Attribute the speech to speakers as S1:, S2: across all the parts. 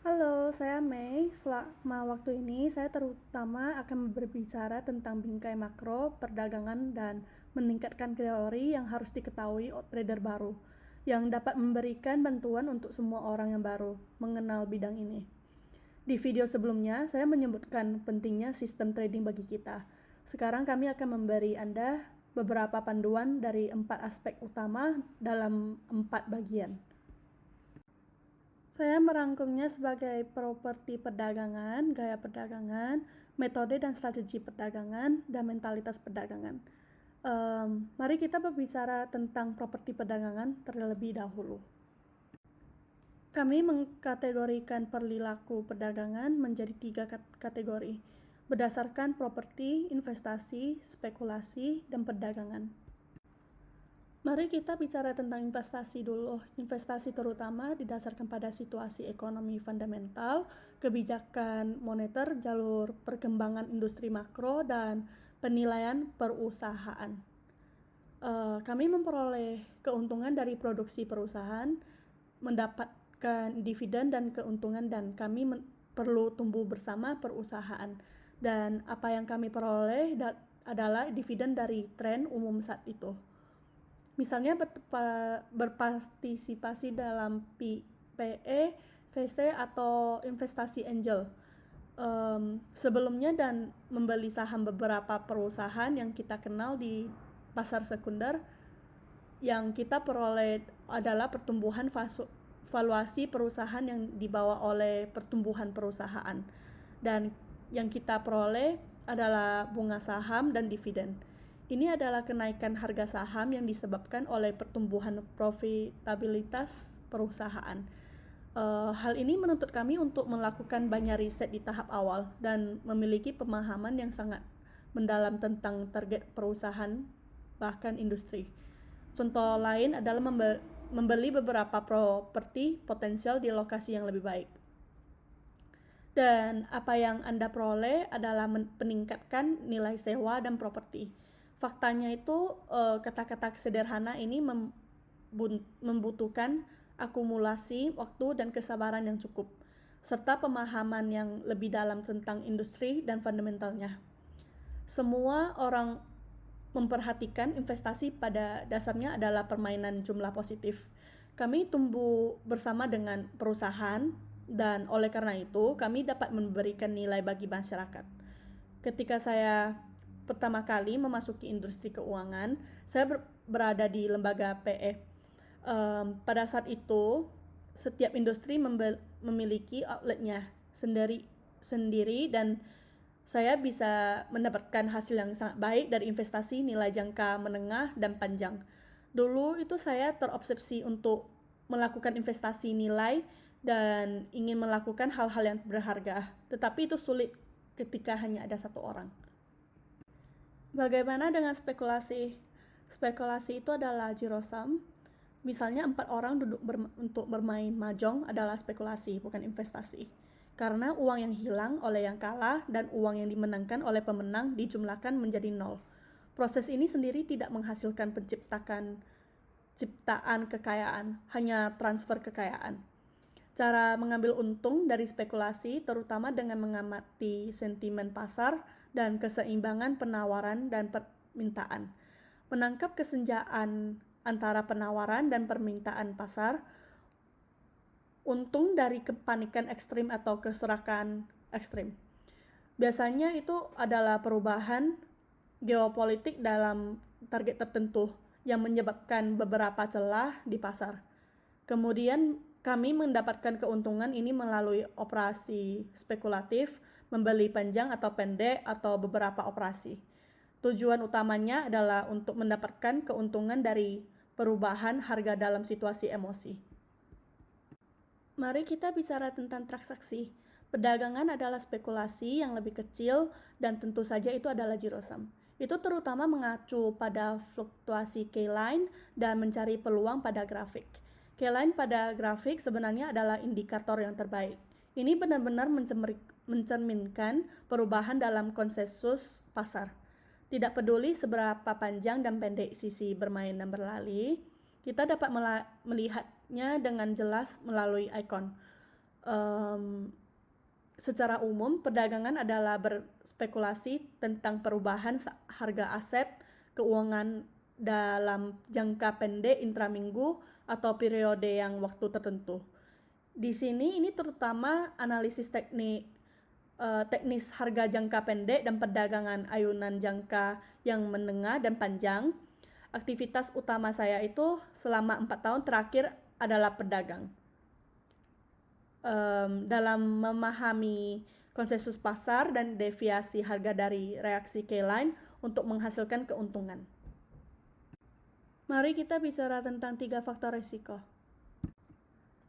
S1: Halo, saya Mei. Selama waktu ini, saya terutama akan berbicara tentang bingkai makro, perdagangan, dan meningkatkan teori yang harus diketahui trader baru, yang dapat memberikan bantuan untuk semua orang yang baru mengenal bidang ini. Di video sebelumnya, saya menyebutkan pentingnya sistem trading bagi kita. Sekarang kami akan memberi Anda beberapa panduan dari 4 aspek utama dalam 4 bagian. Saya merangkumnya sebagai properti perdagangan, gaya perdagangan, metode dan strategi perdagangan, dan mentalitas perdagangan. Mari kita berbicara tentang properti perdagangan terlebih dahulu. Kami mengkategorikan perilaku perdagangan menjadi 3 kategori, berdasarkan properti, investasi, spekulasi, dan perdagangan. Mari kita bicara tentang investasi dulu. Investasi terutama didasarkan pada situasi ekonomi fundamental, kebijakan moneter, jalur perkembangan industri makro, dan penilaian perusahaan. Kami memperoleh keuntungan dari produksi perusahaan, mendapatkan dividen dan keuntungan, dan kami perlu tumbuh bersama perusahaan. Dan apa yang kami peroleh adalah dividen dari tren umum saat itu. Misalnya berpartisipasi dalam PE, VC, atau investasi angel sebelumnya, dan membeli saham beberapa perusahaan yang kita kenal di pasar sekunder. Yang kita peroleh adalah pertumbuhan valuasi perusahaan yang dibawa oleh pertumbuhan perusahaan, dan yang kita peroleh adalah bunga saham dan dividen. Ini adalah kenaikan harga saham yang disebabkan oleh pertumbuhan profitabilitas perusahaan. Hal ini menuntut kami untuk melakukan banyak riset di tahap awal dan memiliki pemahaman yang sangat mendalam tentang target perusahaan, bahkan industri. Contoh lain adalah membeli beberapa properti potensial di lokasi yang lebih baik. Dan apa yang Anda peroleh adalah meningkatkan nilai sewa dan properti. Faktanya itu kata-kata sederhana ini membutuhkan akumulasi waktu dan kesabaran yang cukup, serta pemahaman yang lebih dalam tentang industri dan fundamentalnya. Semua orang memperhatikan investasi pada dasarnya adalah permainan jumlah positif. Kami tumbuh bersama dengan perusahaan, dan oleh karena itu kami dapat memberikan nilai bagi masyarakat. Ketika saya pertama kali memasuki industri keuangan, saya berada di lembaga PE. Pada saat itu, setiap industri memiliki outletnya sendiri, dan saya bisa mendapatkan hasil yang sangat baik dari investasi nilai jangka menengah dan panjang. Dulu itu saya terobsesi untuk melakukan investasi nilai dan ingin melakukan hal-hal yang berharga, tetapi itu sulit ketika hanya ada satu orang. Bagaimana dengan spekulasi? Spekulasi itu adalah zero sum. Misalnya 4 orang duduk untuk bermain mahjong adalah spekulasi, bukan investasi. Karena uang yang hilang oleh yang kalah dan uang yang dimenangkan oleh pemenang dijumlahkan menjadi 0. Proses ini sendiri tidak menghasilkan ciptaan kekayaan, hanya transfer kekayaan. Cara mengambil untung dari spekulasi terutama dengan mengamati sentimen pasar dan keseimbangan penawaran dan permintaan. Menangkap kesenjaan antara penawaran dan permintaan pasar, untung dari kepanikan ekstrim atau keserakan ekstrim. Biasanya itu adalah perubahan geopolitik dalam target tertentu yang menyebabkan beberapa celah di pasar. Kemudian kami mendapatkan keuntungan ini melalui operasi spekulatif, membeli panjang atau pendek, atau beberapa operasi. Tujuan utamanya adalah untuk mendapatkan keuntungan dari perubahan harga dalam situasi emosi. Mari kita bicara tentang transaksi. Perdagangan adalah spekulasi yang lebih kecil, dan tentu saja itu adalah zero sum. Itu terutama mengacu pada fluktuasi K-line dan mencari peluang pada grafik. K-line pada grafik sebenarnya adalah indikator yang terbaik. Ini benar-benar mencerminkan perubahan dalam konsensus pasar. Tidak peduli seberapa panjang dan pendek sisi bermain dan berlari, kita dapat melihatnya dengan jelas melalui ikon. Secara umum, perdagangan adalah berspekulasi tentang perubahan harga aset keuangan dalam jangka pendek intraminggu atau periode yang waktu tertentu. Di sini ini terutama analisis teknis harga jangka pendek dan perdagangan ayunan jangka yang menengah dan panjang. Aktivitas utama saya itu selama 4 tahun terakhir adalah pedagang. Dalam memahami konsensus pasar dan deviasi harga dari reaksi K-line untuk menghasilkan keuntungan. Mari kita bicara tentang 3 faktor risiko.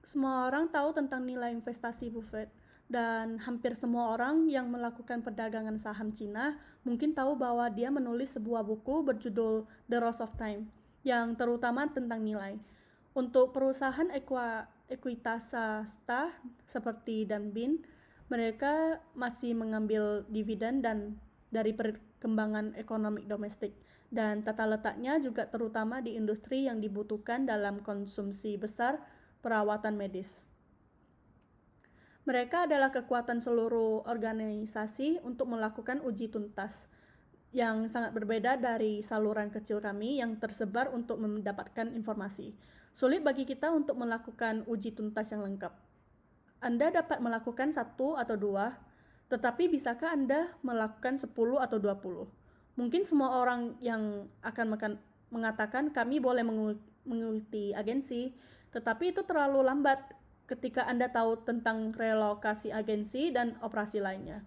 S1: Semua orang tahu tentang nilai investasi Buffett, dan hampir semua orang yang melakukan perdagangan saham Cina mungkin tahu bahwa dia menulis sebuah buku berjudul The Rose of Time, yang terutama tentang nilai. Untuk perusahaan ekuitas swasta seperti Danbin, mereka masih mengambil dividen dan dari perkembangan ekonomi domestik, dan tata letaknya juga terutama di industri yang dibutuhkan dalam konsumsi besar perawatan medis. Mereka adalah kekuatan seluruh organisasi untuk melakukan uji tuntas, yang sangat berbeda dari saluran kecil kami yang tersebar untuk mendapatkan informasi. Sulit bagi kita untuk melakukan uji tuntas yang lengkap. Anda dapat melakukan 1 atau 2, tetapi bisakah Anda melakukan 10 atau 20? Mungkin semua orang yang akan mengatakan kami boleh mengikuti agensi, tetapi itu terlalu lambat ketika Anda tahu tentang relokasi agensi dan operasi lainnya.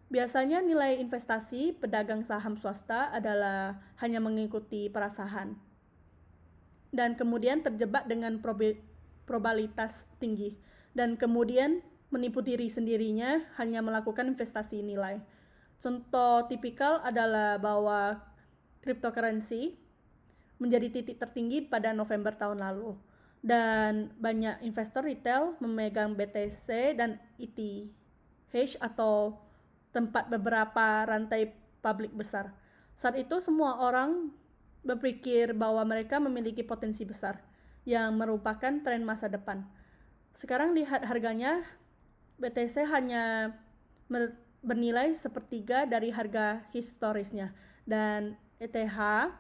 S1: Biasanya nilai investasi pedagang saham swasta adalah hanya mengikuti perasaan dan kemudian terjebak dengan probabilitas tinggi, dan kemudian menipu diri sendirinya hanya melakukan investasi nilai. Contoh tipikal adalah bahwa cryptocurrency menjadi titik tertinggi pada November tahun lalu, dan banyak investor retail memegang BTC dan ETH atau tempat beberapa rantai publik besar. Saat itu semua orang berpikir bahwa mereka memiliki potensi besar, yang merupakan tren masa depan. Sekarang lihat harganya, BTC hanya bernilai sepertiga dari harga historisnya, dan ETH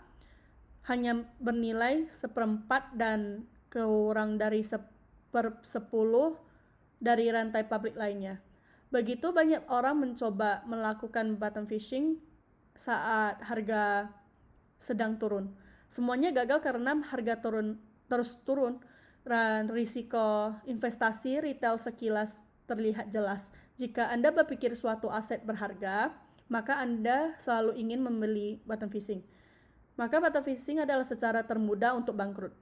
S1: hanya bernilai 1/4 dan kurang dari 1/10 dari rantai publik lainnya. Begitu banyak orang mencoba melakukan bottom fishing saat harga sedang turun. Semuanya gagal karena harga terus turun, dan risiko investasi retail sekilas terlihat jelas. Jika Anda berpikir suatu aset berharga, maka Anda selalu ingin membeli bottom fishing. Maka bottom fishing adalah cara termudah untuk bangkrut.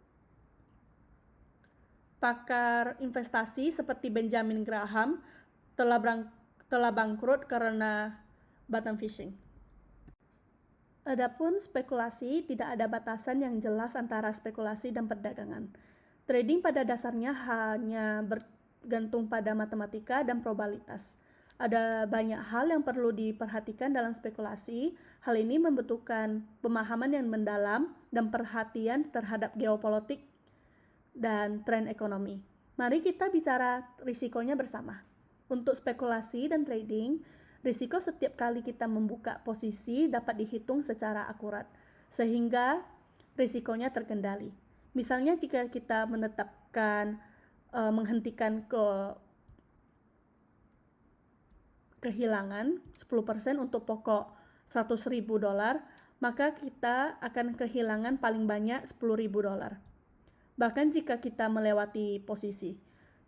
S1: Pakar investasi seperti Benjamin Graham telah bangkrut karena bottom fishing. Adapun spekulasi, tidak ada batasan yang jelas antara spekulasi dan perdagangan. Trading pada dasarnya hanya bergantung pada matematika dan probabilitas. Ada banyak hal yang perlu diperhatikan dalam spekulasi. Hal ini membutuhkan pemahaman yang mendalam dan perhatian terhadap geopolitik dan tren ekonomi. Mari kita bicara risikonya bersama. Untuk spekulasi dan trading, risiko setiap kali kita membuka posisi dapat dihitung secara akurat, sehingga risikonya terkendali. Misalnya jika kita menetapkan menghentikan kehilangan 10% untuk pokok $100.000, maka kita akan kehilangan paling banyak $10.000. Bahkan jika kita melewati posisi.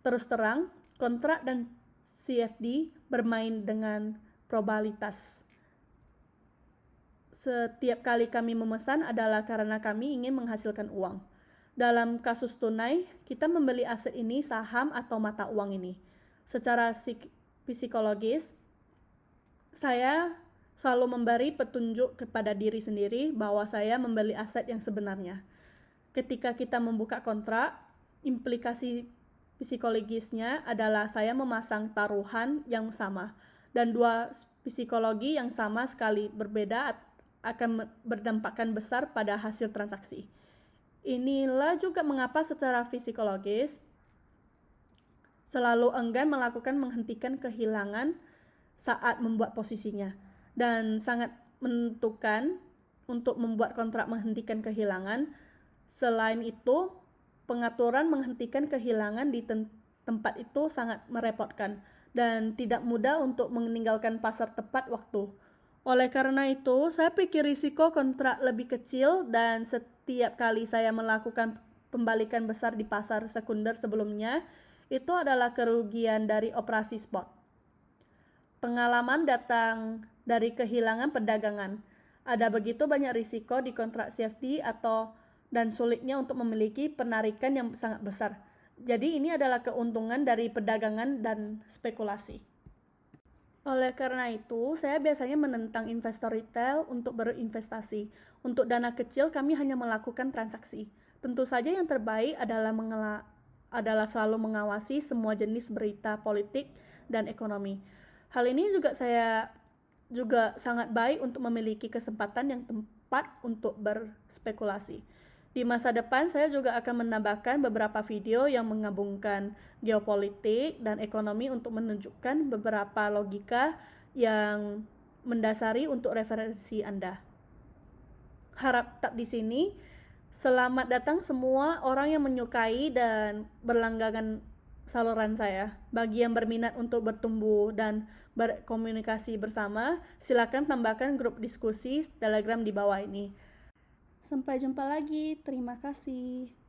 S1: Terus terang, kontrak dan CFD bermain dengan probabilitas. Setiap kali kami memesan adalah karena kami ingin menghasilkan uang. Dalam kasus tunai, kita membeli aset ini, saham atau mata uang ini. Secara psikologis, saya selalu memberi petunjuk kepada diri sendiri bahwa saya membeli aset yang sebenarnya. Ketika kita membuka kontrak, implikasi psikologisnya adalah saya memasang taruhan yang sama, dan dua psikologi yang sama sekali berbeda akan berdampakkan besar pada hasil transaksi. Inilah juga mengapa secara psikologis selalu enggan menghentikan kehilangan saat membuat posisinya, dan sangat menentukan untuk membuat kontrak menghentikan kehilangan. Selain itu, pengaturan menghentikan kehilangan di tempat itu sangat merepotkan dan tidak mudah untuk meninggalkan pasar tepat waktu. Oleh karena itu, saya pikir risiko kontrak lebih kecil dan setiap kali saya melakukan pembalikan besar di pasar sekunder sebelumnya, itu adalah kerugian dari operasi spot. Pengalaman datang dari kehilangan perdagangan. Ada begitu banyak risiko di kontrak CFD dan sulitnya untuk memiliki penarikan yang sangat besar. Jadi ini adalah keuntungan dari perdagangan dan spekulasi. Oleh karena itu, saya biasanya menentang investor retail untuk berinvestasi. Untuk dana kecil, kami hanya melakukan transaksi. Tentu saja yang terbaik adalah selalu mengawasi semua jenis berita politik dan ekonomi. Hal ini saya juga sangat baik untuk memiliki kesempatan yang tepat untuk berspekulasi. Di masa depan, saya juga akan menambahkan beberapa video yang menggabungkan geopolitik dan ekonomi untuk menunjukkan beberapa logika yang mendasari untuk referensi Anda. Harap tak di sini. Selamat datang semua orang yang menyukai dan berlangganan saluran saya. Bagi yang berminat untuk bertumbuh dan berkomunikasi bersama, silakan tambahkan grup diskusi Telegram di bawah ini. Sampai jumpa lagi. Terima kasih.